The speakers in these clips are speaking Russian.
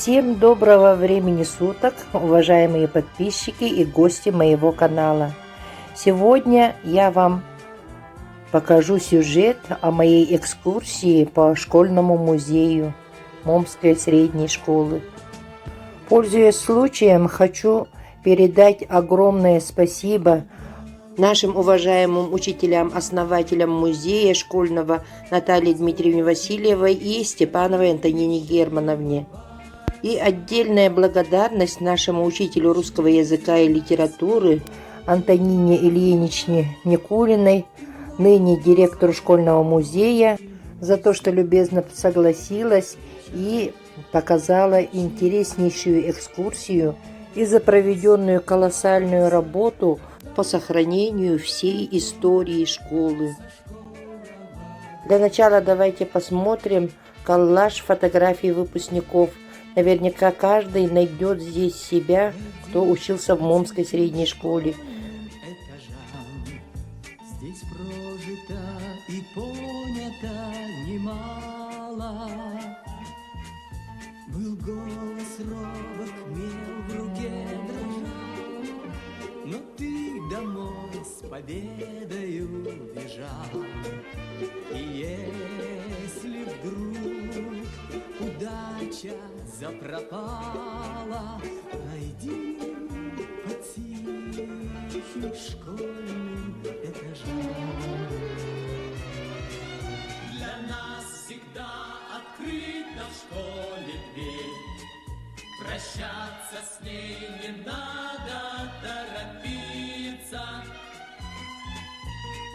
Всем доброго времени суток, уважаемые подписчики и гости моего канала. Сегодня я вам покажу сюжет о моей экскурсии по школьному музею Момской средней школы. Пользуясь случаем, хочу передать огромное спасибо нашим уважаемым учителям-основателям музея школьного Наталье Дмитриевне Васильевой и Степановой Антонине Германовне. И отдельная благодарность нашему учителю русского языка и литературы Антонине Ильиничне Никулиной, ныне директору школьного музея, за то, что любезно согласилась и показала интереснейшую экскурсию и за проведенную колоссальную работу по сохранению всей истории школы. Для начала давайте посмотрим коллаж фотографий выпускников. Наверняка каждый найдет здесь себя, кто учился в Момской средней школе. Здесь прожито и понято немало. Был голос робок, мел в руке дрожал, но ты домой с победою бежал. И если вдруг удача запропала, пройди по тихим школьным этажам. Для нас всегда открыта в школе дверь, прощаться с ней не надо торопиться.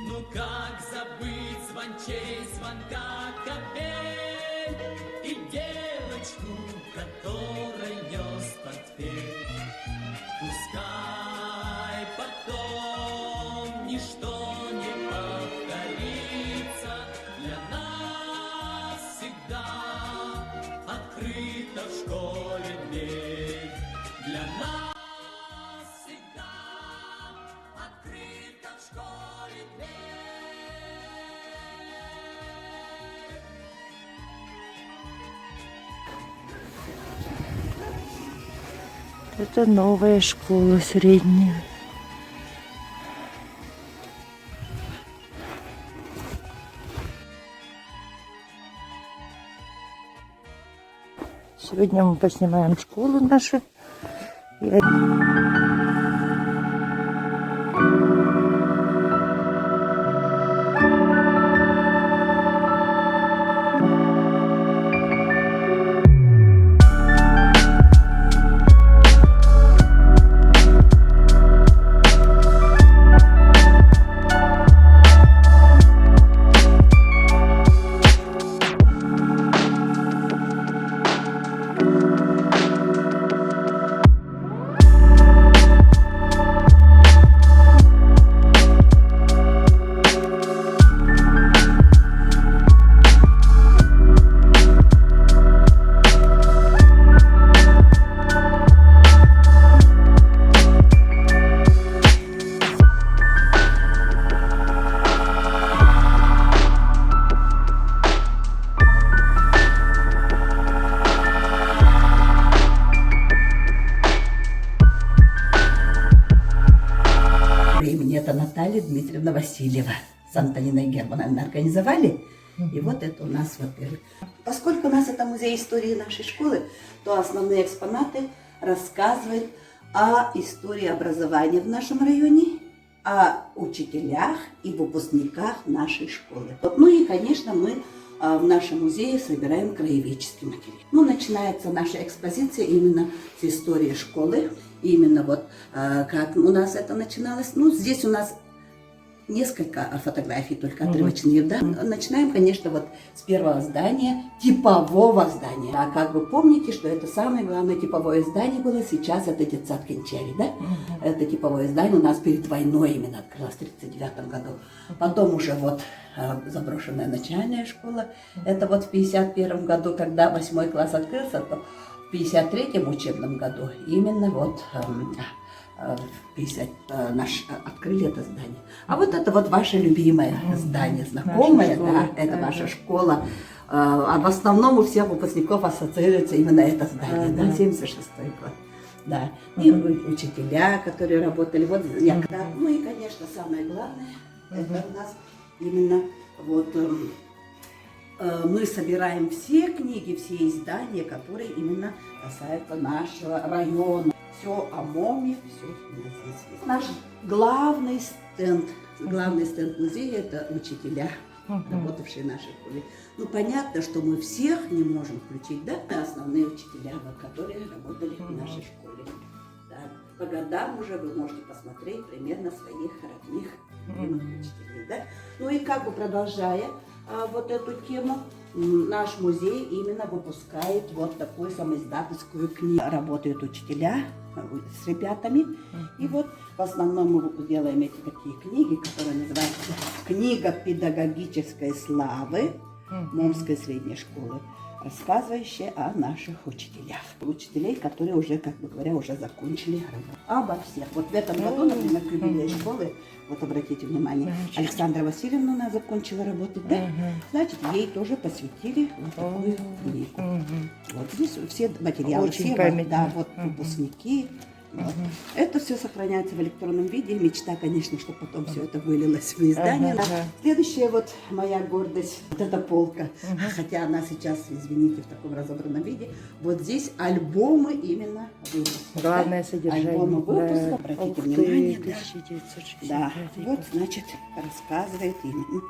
Ну как забыть звончей звонка капель и девочку, которой нес портфель? Пускай потом ничто не повторится, для нас всегда открыта в школе дверь. Для нас всегда открыта в школе дверь. Это новая школа средняя. Сегодня мы поснимаем школу нашу. Это Наталья Дмитриевна Васильева с Антониной Германовной организовали. И вот это у нас, во-первых. Поскольку у нас это музей истории нашей школы, то основные экспонаты рассказывают о истории образования в нашем районе, о учителях и выпускниках нашей школы. Ну и, конечно, мы в нашем музее собираем краеведческий материал. Ну, начинается наша экспозиция именно с истории школы. Именно вот как у нас это начиналось. Ну, здесь у нас несколько фотографий, только отрывочные, да. Начинаем, конечно, вот с первого здания, типового здания. А как вы помните, что это самое главное типовое здание было сейчас, это детсад Кончари, да? Это типовое здание у нас перед войной именно открылось в 1939 году. Потом уже вот заброшенная начальная школа. Это вот в 1951 году, когда 8 класс открылся, то в 1953 учебном году именно вот открыли это здание. А вот это вот ваше любимое здание, знакомое, да, это наша школа А в основном у всех выпускников ассоциируется именно это здание, да, 76-й год. Да, и учителя, которые работали, вот я, да, ну и, конечно, самое главное, это у нас именно вот мы собираем все книги, все издания, которые именно касаются нашего района. Все о МОМе, все здесь есть. Наш главный стенд музея – это учителя, работавшие в нашей школе. Ну, понятно, что мы всех не можем включить, да, основные учителя, которые работали в нашей школе. Да. По годам уже вы можете посмотреть примерно своих родных учителей, да. Ну и как бы продолжая вот эту тему, наш музей именно выпускает вот такую самоиздательскую книгу. Работают учителя с ребятами. И вот в основном мы делаем эти такие книги, которые называются «Книга педагогической славы Момской средней школы», рассказывающая о наших учителях. Учителей, которые уже, как бы говоря, уже закончили работу. Обо всех. Вот в этом году, например, к юбилею школы, вот обратите внимание, Александра Васильевна у нас закончила работать, да? Значит, ей тоже посвятили вот такую книгу. Вот здесь все материалы, Очень все да, вот выпускники. Вот. Это все сохраняется в электронном виде. Мечта, конечно, чтобы потом все это вылилось в издание. Следующая вот моя гордость, вот эта полка. Хотя она сейчас, извините, в таком разобранном виде. Вот здесь альбомы именно выпуска. Главное содержание. Альбомы выпуска, обратите внимание. 1960. Да, вот, значит, рассказывает именно.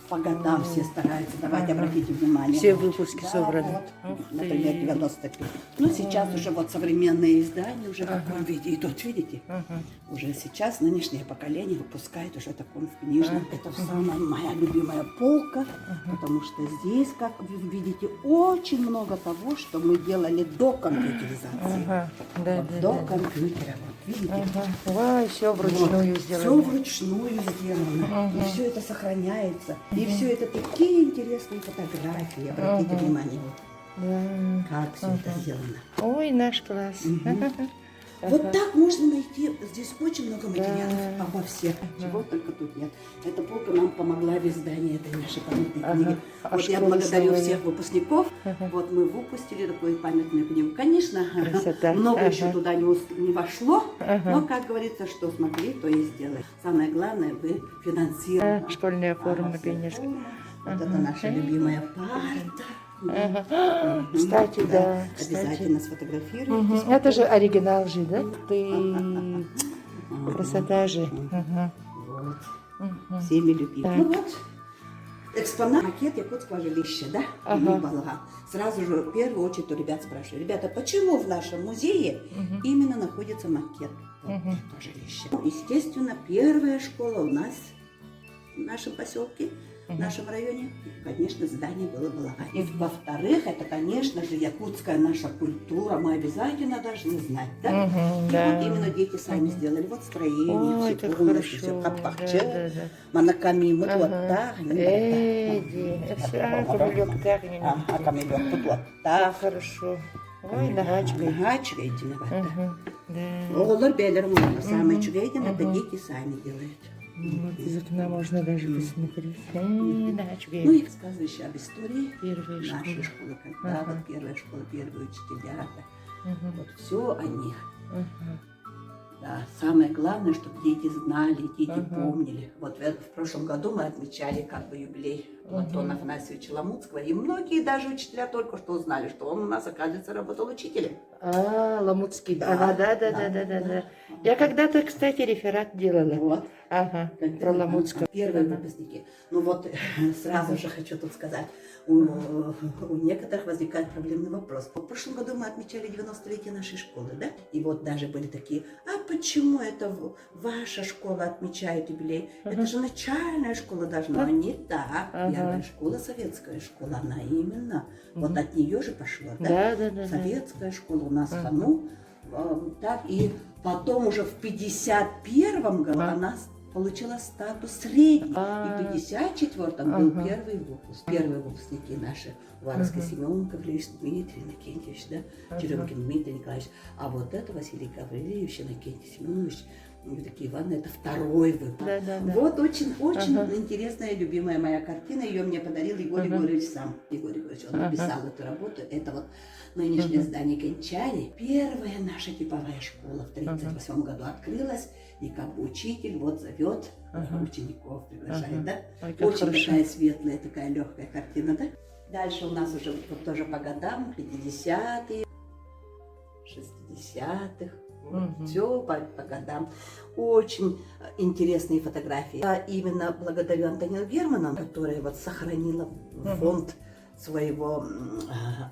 По годам все стараются давать, обратите внимание. Все выпуски собраны. Вот, например, 95. Но сейчас уже вот современные издания уже в таком виде идут, видите? Уже сейчас нынешнее поколение выпускает уже в таком книжном. Это самая моя любимая полка, потому что здесь, как вы видите, очень много того, что мы делали до компьютеризации. Вот до компьютера, вот видите? Ой, все вручную Все сделано. вручную сделано. И все это сохраняется. И все это такие интересные фотографии. Обратите внимание, вот, как все это сделано. Ой, наш класс. Вот так можно найти. Здесь очень много материалов обо всех. Чего только тут нет. Эта полка нам помогла в издании этой нашей памятной книги. А Вот я школы благодарю свои? всех выпускников. Вот мы выпустили такую памятную книгу. Конечно, Красота. много еще туда не вошло. Но, как говорится, что смогли, то и сделали. Самое главное, вы финансируете. Школьная форма, конечно. Вот это наша любимая парта. Кстати, да. Обязательно сфотографируйтесь. Это же оригинал же, да? Ты красота же. Вот. Всеми любимы. Так. Ну вот, экспонат, макет якутского жилища, да? Балаган. Сразу же, в первую очередь, у ребят спрашиваю: ребята, почему в нашем музее именно находится макет этого жилища? Ну, естественно, первая школа у нас в нашем поселке, в нашем районе, конечно, здание было Балаган. И во-вторых, это, конечно же, якутская наша культура, мы обязательно должны знать, да? И вот именно дети сами сделали вот строение, Ой, все как полностью, все хорошо. капкахче, манаками, вот так. А камелек тут вот так. Хорошо. Ой, нагачкой. Нагачкой виновата. Да. Олар бәлерім оны самый чугейден, это дети сами делают. Вот из окна можно даже посмотреть. Ну Нагачкой. и рассказывающие об истории Первая нашей школа. школы, когда вот первая школа, первые учителя, вот все о них. Да, самое главное, чтобы дети знали, дети помнили. Вот в прошлом году мы отмечали как бы юбилей Платона Афанасьевича Ламутского, и многие даже учителя только что узнали, что он у нас, оказывается, работал учителем. Ламутский. Да, Да. Я когда-то, кстати, реферат делала. Вот. Ага, про Ламутского. Первые выпускники. Ну вот, сразу же хочу тут сказать, у некоторых возникает проблемный вопрос. В прошлом году мы отмечали 90-летие нашей школы, да? И вот даже были такие: а почему это ваша школа отмечает юбилей? Это же начальная школа должна. А не так. Первая школа, советская школа, она именно. Вот от нее же пошло, да? Да. Советская школа у нас в Хану. Так, и потом уже в 51-м году она получила статус средней. И в 54-м был первый выпуск. Первые выпускники наши: Варский Семен Гаврилович, Дмитрий Иннокентьевич, да? Черемкин Дмитрий Николаевич. А вот это Василий Гаврилович, Иннокентий Семенович, Такие ванны, это второй выпад. Да. Вот очень Ага. интересная, любимая моя картина. Ее мне подарил Егор Егорович сам. Егор Егорович, он написал эту работу. Это вот нынешнее здание Кенчани. Первая наша типовая школа в 1938 году открылась. И как бы учитель вот зовет учеников, приглашает, да? Ой, как Очень хорошо. такая светлая, такая легкая картина, да? Дальше у нас уже вот тоже по годам, 50-е, 60-х. Все по годам. Очень интересные фотографии. А именно благодарю Антонину Германовну, которая вот сохранила фонд своего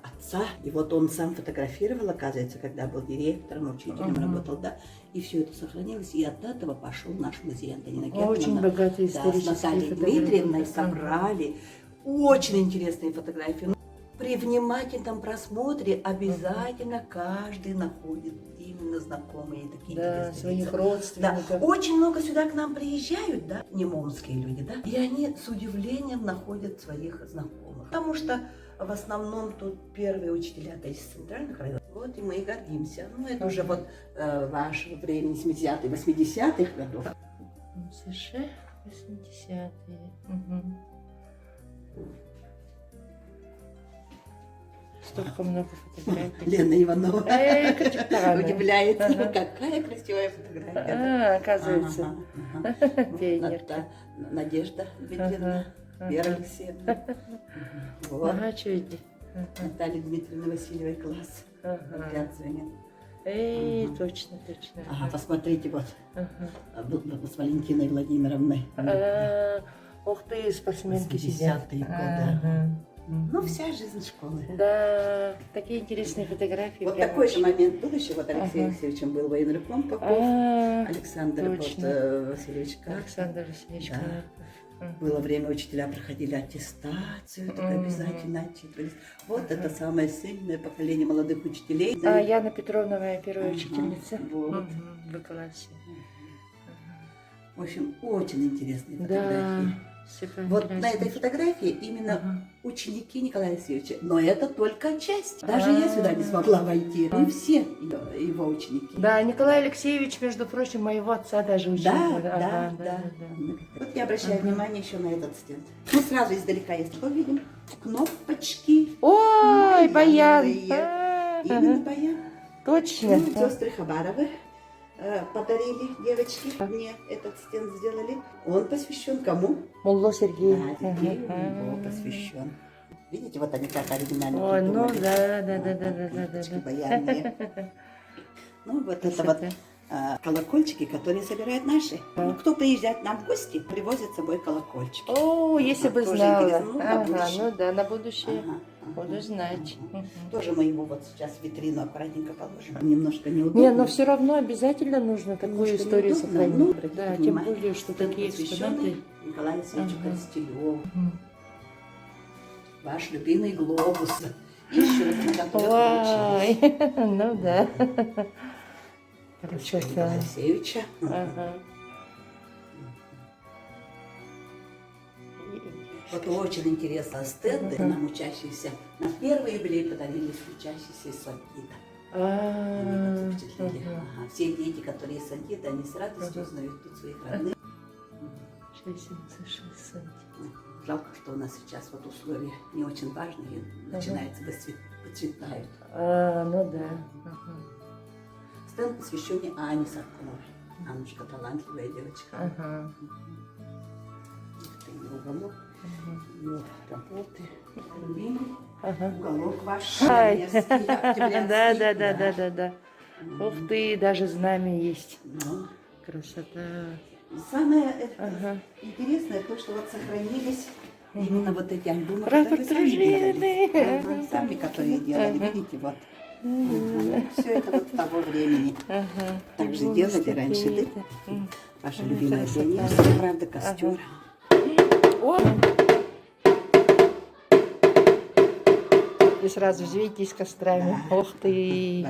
отца. И вот он сам фотографировал, оказывается, когда был директором, учителем работал, да. И все это сохранилось. И от этого пошел наш музей Антонина Германовна. Очень богатые Да, с исторические Натальей фотографии. Дмитриевной собрали очень интересные фотографии. При внимательном просмотре обязательно каждый находит именно знакомые такие Да, интересные своих лица. Да, родственников. очень много сюда к нам приезжают, да, немомские люди, да, и они с удивлением находят своих знакомых. Потому что в основном тут первые учителя, то есть центральных районов. Вот и мы и гордимся. Ну, это уже вот ваше время 70-х, 80-х годов. США 80-е. Столько много фотографий. Лена Иванова Капитана. удивляется, Ага. какая красивая фотография. Оказывается. Пионерка. Да, Надежда Дмитриевна, Ага, Вера ага. Алексеевна. Вот. Ага, что это? Наталья Дмитриевна Васильева, класс. Опять звонит. Эй, точно. Ага, посмотрите, вот Ага. с Валентиной Владимировной. Ух ты, спортсменки 80-е сидят. годы. Ага. Ну, вся жизнь школы. Да, такие интересные фотографии. Вот прям такой же очень. момент был еще. Вот Алексей Ага. Алексеевичем был военруком Попов. Александр вот, точно. Васильевич Карпов. Александр Васильевич Да. Карпов. Было время, учителя проходили аттестацию, так обязательно отчитывались. Вот это самое сильное поколение молодых учителей. Яна Петровна, моя первая Ага, учительница. вот. В классе. В общем, очень интересные Да, фотографии. все Вот на этой фотографии именно ученики Николая Алексеевича. Но это только часть. Даже я сюда не смогла войти. Мы все его ученики. Да, Николай Алексеевич, между прочим, моего отца даже учил. Да. Вот я обращаю внимание еще на этот стенд. Мы сразу издалека, если увидим, кнопочки. Ой, баян. Именно баян. Точно. Сестры Хабаровы подарили девочки. Мне этот стенд сделали. Он посвящен кому? Мулло Сергей. Да, Сергею его посвящен. Видите, вот они как оригинально Ой, ну придумали. да. Кнопочки баянные. Ну, вот это Красота. вот колокольчики, которые собирают наши. Ну, кто приезжает к нам в гости, привозят с собой колокольчики. О, если бы Тоже знала. интересно. Ну, на будущее. Ну да, на будущее. Ага, ага. Буду знать. Тоже мы его вот сейчас в витрину аккуратненько положим. Немножко неудобно. Не, но все равно обязательно нужно такую Немножко историю неудобно. сохранить. Ну, обратите Да, тем внимание, более, что стенд такие посвященный экспонаты. Николаю Алексеевичу Ага. Коростелеву. Ваш любимый глобус. И щетка, которую получилась. Ой, ну да. Ручка Красота. Николая Алексеевича. Ага. Вот очень интересно, стенды нам учащиеся на первый юбилей подарили учащиеся из Сангита. Они так впечатлили. Ага. Все дети, которые из Сангита, они с радостью узнают тут своих родных. 66 сантиметров. Жалко, что у нас сейчас вот условия не очень важные, начинается выцветают. Ну да. Стенд посвященный Ане Садковой. Аннушка талантливая девочка. Ага. Это ее уголок, ее работы. Любимый Ага. уголок ваш. Ай. Пионерский, октябрятский. Да. Ух ты, даже знамя есть. Ну, Красота. самое Ага. интересное то, что вот сохранились именно вот эти альбомы, Рапорт которые сами делали. дружины. Ага, сами, которые делали, видите, вот. Все это вот того времени. Ага. Так же делали раньше, да? Ваша любимая пионерская, правда, костер. О! И сразу взвейтесь кострами. Ух ты!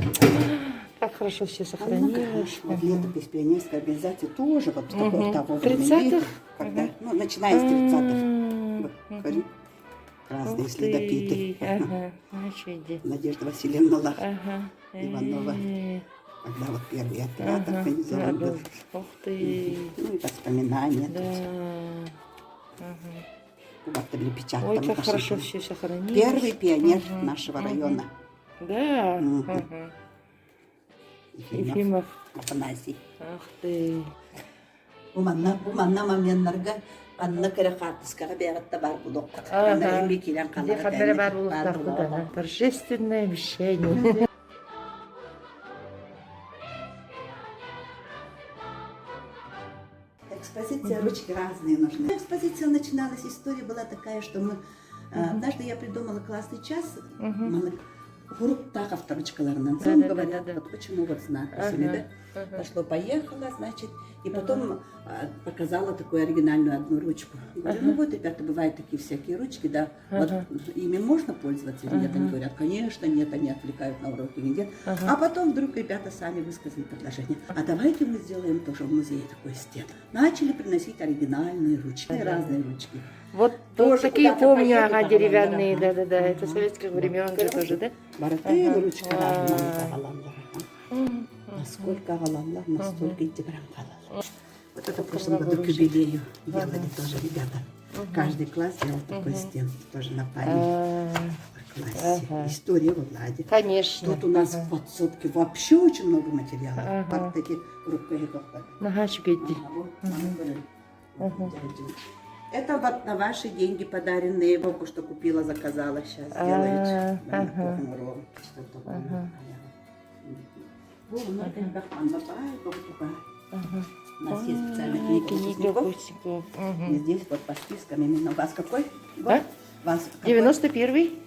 Как хорошо все сохранилось. Вот летопись пионерской организации тоже вот такого того времени. 30-х? Когда, ну, начиная с 30-х. Вот, говорю, разные следопиты. Ага. Ну, что иди. Надежда Васильевна Лах. Ага. Иванова. когда вот первый театр организован был. Ух ты. Ну и воспоминания. Да. Тут. Вот перепечатано. Ой, как наши хорошо были. все сохранилось. Первый пионер нашего района. Да. Ефимов. Афанасий. Ах ты. Уманна моментларга анна кере хатыскага бягатта бар булок. Ана эмби килен Где хабары бар булуктар куда? Торжественное вещание. Экспозиция ручки разные нужны. Экспозиция начиналась, история была такая, что мы... Однажды я придумала классный час. Группа авторучкаларынан. Сам говорят, вот почему вот с надписями, да? Пошло-поехало, значит. И потом показала такую оригинальную одну ручку. Говорю, ну вот, ребята, бывают такие всякие ручки, да. Вот ими можно пользоваться или нет? Они говорят, конечно, нет, они отвлекают на уроки или нет. А потом вдруг ребята сами высказали предложение. А давайте мы сделаем тоже в музее такой стенд. Начали приносить оригинальные ручки, разные ручки. Вот Тоже такие куда-то помню, поедут, ага, а деревянные, ага. да-да-да, это советских времен же тоже, да? Баратын ручка разная. Насколько галамлар, настолько и тибрам халал. Вот это в прошлом году к юбилею делали тоже ребята. Каждый класс делал такой стенд, тоже на память о классе. История в Владе. Конечно. Тут у нас в подсобке вообще очень много материалов. Вот такие рукавицы. Нагаш гетти. Это вот на ваши деньги подаренные. Бабу, что купила, заказала. Сейчас сделаете. Что-то такое. У нас есть специальная книга выпускников. И здесь вот по спискам именно. У вас какой год? Вас какой? 91-й?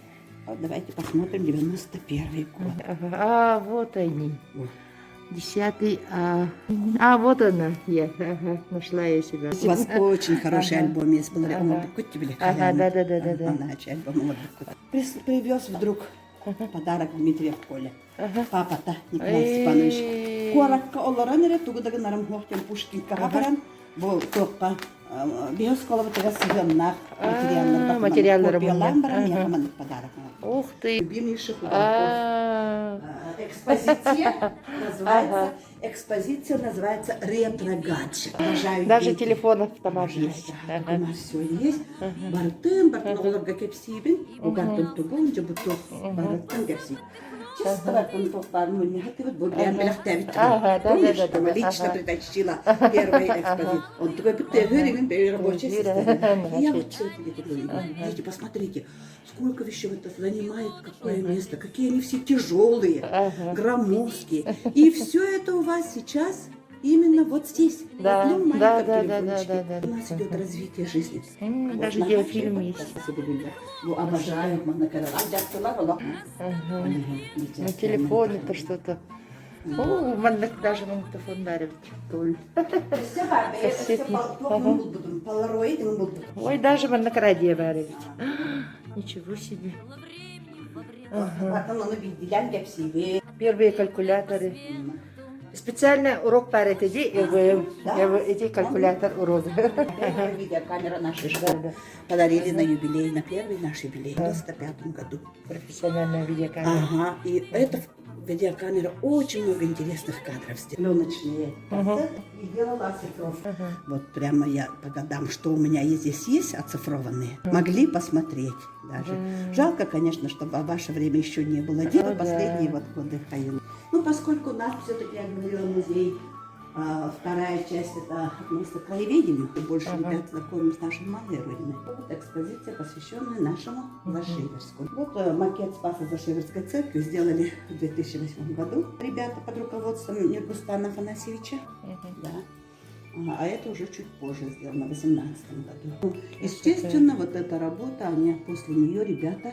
Вот давайте посмотрим 91-й год. А, вот они. 10-й, вот она, нашла я себя. У вас очень хороший альбом есть. Был Привез вдруг подарок Дмитрия в Коле. Папа-то, Николай Степанович. Коротко олоран ере, тугудагы нарым хоқтен Пушкинка баран. Бұл тоққа биосколова тегас сыгыннақ материалдар копиялан баран, я командық подарок. Ух ты. Любимейший художников. Экспозиция называется «Ретро-гаджет». Даже телефон автомат есть. У нас все есть. Бартын, оларға кепсейбін. Оғартын тұбын, жабытық бартын кепсей. Чисто бартын тоқпарын мөліне хатывыд. Бұл бәрін біліқтәвіт. Помнишь, там лично притащила первый экспозит. Он такой, бітті, бәрі рабочий система. Я вот все это где-то говорю. Видите, посмотрите, сколько вещей это занимает, какое место, какие они все тяжелые, громоздкие. И все это у вас сейчас именно вот здесь. Да, в одном да, маленьком да, телефончике. да. У нас идет развитие жизни. Даже Вот диафильм наши, есть. Ну, обожаю На телефоне-то что-то. О, даже магнитофон дарит. Ой, даже манакрадия варит. Ничего себе. Первые калькуляторы. Специально урок парит иди, иди калькулятор урода. Видеокамера нашей школы подарили на юбилей, на первый наш юбилей в 95 году. Профессиональная видеокамера. Ага, и эта видеокамера очень много интересных кадров сделала. Пленочные и делала оцифровку. Вот прямо я по годам, что у меня здесь есть оцифрованные, могли посмотреть даже. Жалко, конечно, что в ваше время еще не было дела, последние вот годы ходила. Ну, поскольку у нас все-таки, я говорила, музей, вторая часть это относится к краеведению, и больше ребят знакомы с нашей малой родиной. Вот экспозиция, посвященная нашему Зашиверску. Вот макет Спаса Зашиверской церкви сделали в 2008 году ребята под руководством Нергустана Афанасьевича. Да. А это уже чуть позже сделано, в 2018 году. Естественно, вот эта работа, после нее ребята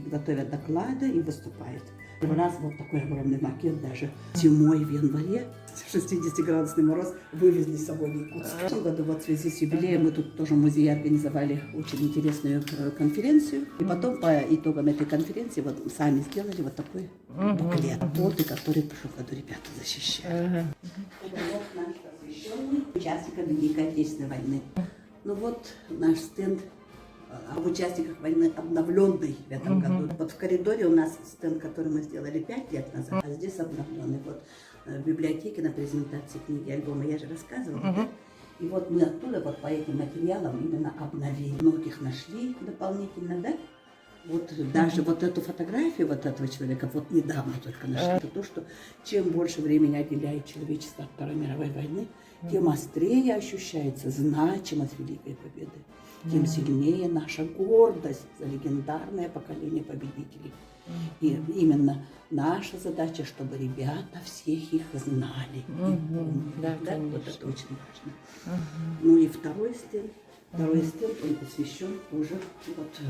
готовят доклады и выступают. У нас вот такой огромный макет даже зимой в январе, 60-градусный мороз, вывезли с собой в Якутск. В этом году вот в связи с юбилеем мы тут тоже в музее организовали очень интересную конференцию. И потом по итогам этой конференции вот сами сделали вот такой буклет. Работы, которые в прошлом году ребята защищали. Вот наш посвященный участникам Великой Отечественной войны. Ну вот наш стенд об участниках войны обновленный в этом году. Вот в коридоре у нас стенд, который мы сделали 5 лет назад, а здесь обновленный. Вот в библиотеке на презентации книги, альбома, я же рассказывала, да? И вот мы оттуда вот по этим материалам именно обновили. Многих нашли дополнительно, да? Вот даже вот эту фотографию вот этого человека вот недавно только нашли. Это то, что чем больше времени отделяет человечество от Второй мировой войны, тем острее ощущается значимость Великой Победы, тем сильнее наша гордость за легендарное поколение победителей. И именно наша задача, чтобы ребята всех их знали. Да, Да, вот конечно. это очень важно. Ну и второй стенд, он посвящен уже вот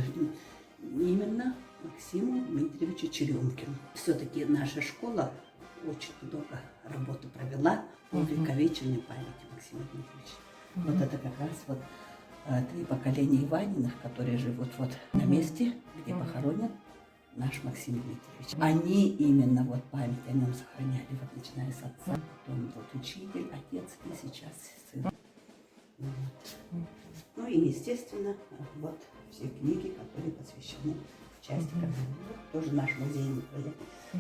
именно Максиму Дмитриевичу Черемкину. Все-таки наша школа очень много работы провела по увековечению памяти Максима Дмитриевича. Вот это как раз вот 3 поколения Иваниных, которые живут вот на месте, где похоронен наш Максим Дмитриевич. Они именно вот память о нем сохраняли, вот начиная с отца, потом вот учитель, отец и сейчас сын. Вот. Ну и естественно, вот все книги, которые посвящены участникам. Вот, тоже наш музейный проект.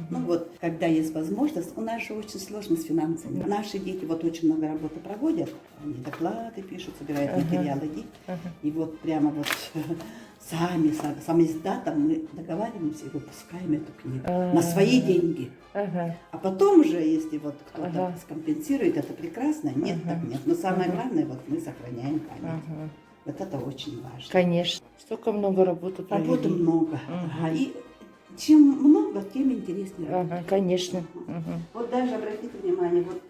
Ну вот, когда есть возможность, у нас же очень сложно с финансами. Наши дети вот очень много работы проводят, они доклады пишут, собирают материалы. И вот прямо вот сам издатом мы договариваемся и выпускаем эту книгу на свои деньги. А потом уже, если вот кто-то скомпенсирует, это прекрасно. Нет, так нет. Но самое главное, вот мы сохраняем память. Вот это очень важно. Конечно. Столько много работы провели. Работы много. И чем много, тем интереснее. Конечно. Вот даже обратите внимание, вот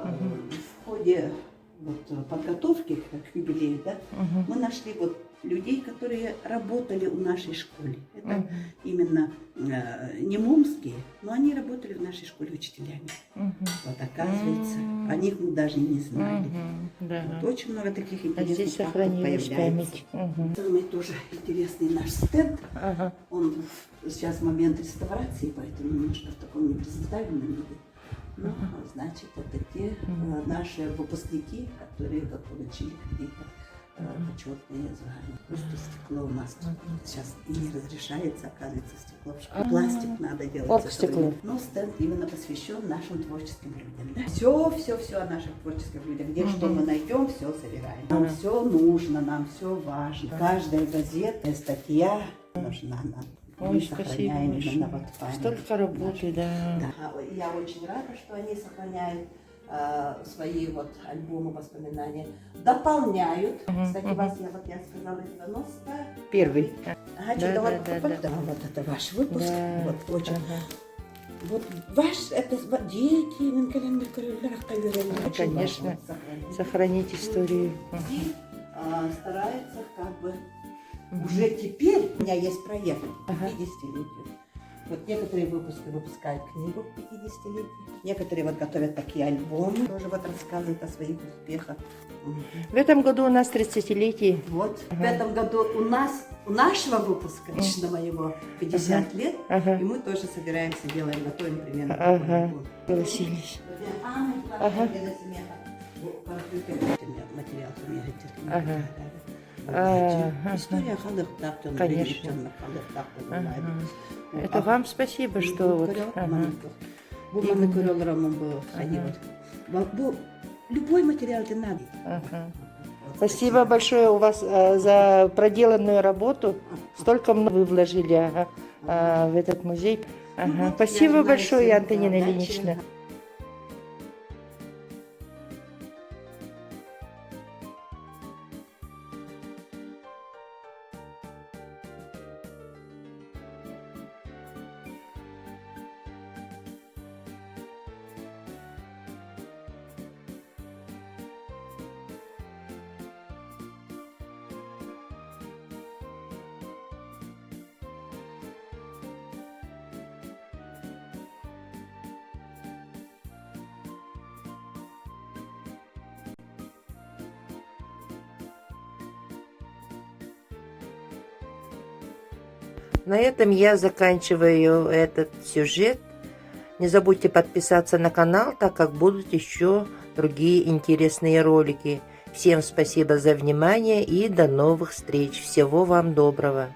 в ходе вот, подготовки к юбилею, да, мы нашли вот людей, которые работали в нашей школе. Это именно не момские, но они работали в нашей школе учителями. Вот оказывается, о них мы даже и не знали. Да. Вот очень много таких А интересных здесь фактов сохранилась появляется. память. Самый тоже интересный наш стенд. Он сейчас в момент реставрации, поэтому немножко в таком непредставленном виде. Ну, значит, это те наши выпускники, которые получили какие-то почетные звания. Просто стекло у нас сейчас не разрешается, оказывается, стекло в школе. Пластик надо делать. Как стекло? Но стенд именно посвящен нашим творческим людям. Да? Все о наших творческих людях. Где что мы найдем, все собираем. Нам все нужно, нам все важно. Каждая газета, статья нужна нам. Ой, Мы спасибо сохраняем большое. именно вот память Столько работы, да. Да. Я очень рада, что они сохраняют свои вот альбомы воспоминания, дополняют. Кстати, вас я сказала, 90. Первый. Да. Вот это ваш выпуск. Да. Вот очень. Вот ваш, это дети, Конечно. Сохранить историю. И стараются как бы уже теперь у меня есть проект к 50-летию. Вот некоторые выпуски выпускают книгу к 50-летию, некоторые вот готовят такие альбомы, тоже вот рассказывают о своих успехах. В этом году у нас 30-летие. Вот в этом году у нашего выпуска, лично моего, 50 лет, и мы тоже собираемся, делаем, готовим примерно такой альбом. Согласились. История халыктактан, Конечно. Это вам спасибо, что вот. Любой материал ты надо. Спасибо большое у вас за проделанную работу. Столько много вы вложили в этот музей. вот, Спасибо я большое, знаю, Антонина да, Ильинична. На этом я заканчиваю этот сюжет. Не забудьте подписаться на канал, так как будут еще другие интересные ролики. Всем спасибо за внимание и до новых встреч. Всего вам доброго.